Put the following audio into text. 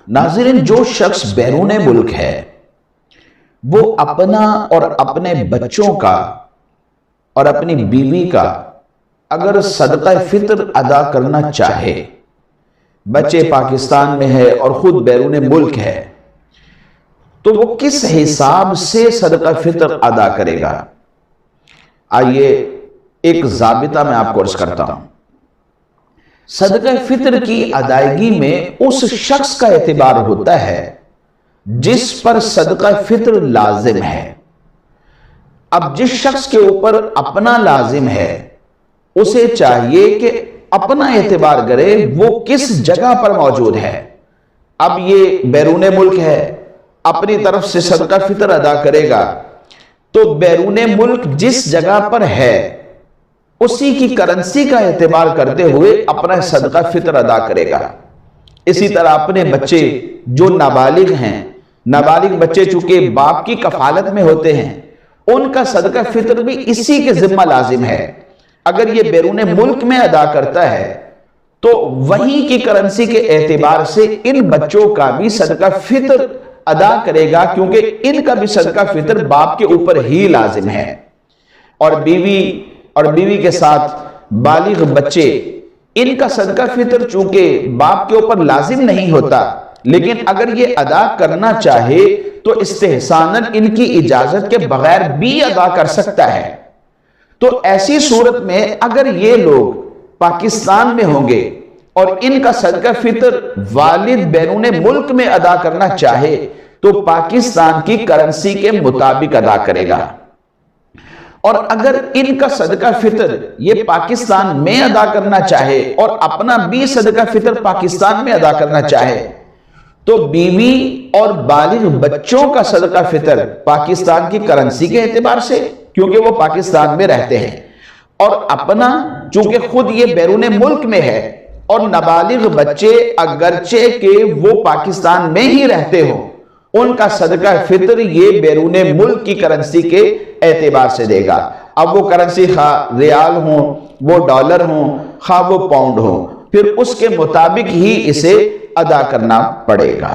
ناظرین، جو شخص بیرون ملک ہے وہ اپنا اور اپنے بچوں کا اور اپنی بیوی کا اگر صدقہ فطر ادا کرنا چاہے، بچے پاکستان میں ہے اور خود بیرون ملک ہے، تو وہ کس حساب سے صدقہ فطر ادا کرے گا؟ آئیے ایک ضابطہ میں آپ کو عرض کرتا ہوں۔ صدقہ فطر کی ادائیگی میں اس شخص کا اعتبار ہوتا ہے جس پر صدقہ فطر لازم ہے۔ اب جس شخص کے اوپر اپنا لازم ہے اسے چاہیے کہ اپنا اعتبار کرے وہ کس جگہ پر موجود ہے۔ اب یہ بیرون ملک ہے، اپنی طرف سے صدقہ فطر ادا کرے گا تو بیرون ملک جس جگہ پر ہے اسی کی کرنسی کا اعتبار کرتے ہوئے اپنا صدقہ فطر ادا کرے گا۔ اسی طرح اپنے بچے جو نابالغ ہیں، نابالغ بچے چونکہ باپ کی کفالت میں ہوتے ہیں، ان کا صدقہ فطر بھی اسی کے ذمہ لازم ہے۔ اگر یہ بیرون ملک میں ادا کرتا ہے تو وہیں کی کرنسی کے اعتبار سے ان بچوں کا بھی صدقہ فطر ادا کرے گا، کیونکہ ان کا بھی صدقہ فطر باپ کے اوپر ہی لازم ہے۔ اور بیوی کے ساتھ بالغ بچے، ان کا صدقہ فطر چونکہ باپ کے اوپر لازم نہیں ہوتا، لیکن اگر یہ ادا کرنا چاہے تو استحساناً ان کی اجازت کے بغیر بھی ادا کر سکتا ہے۔ تو ایسی صورت میں اگر یہ لوگ پاکستان میں ہوں گے اور ان کا صدقہ فطر والد بیرون ملک میں ادا کرنا چاہے تو پاکستان کی کرنسی کے مطابق ادا کرے گا۔ اور اگر ان کا صدقہ فطر یہ پاکستان میں ادا کرنا چاہے اور اپنا بھی صدقہ فطر پاکستان میں ادا کرنا چاہے تو بیوی اور بالغ بچوں کا صدقہ فطر پاکستان کی کرنسی کے اعتبار سے، کیونکہ وہ پاکستان میں رہتے ہیں، اور اپنا چونکہ خود یہ بیرون ملک میں ہے، اور نابالغ بچے اگرچہ کہ وہ پاکستان میں ہی رہتے ہوں، ان کا صدقہ فطر یہ بیرون ملک کی کرنسی کے اعتبار سے دے گا۔ اب وہ کرنسی خواہ ریال ہوں، وہ ڈالر ہوں، خواہ وہ پاؤنڈ ہوں، پھر اس کے مطابق ہی اسے ادا کرنا پڑے گا۔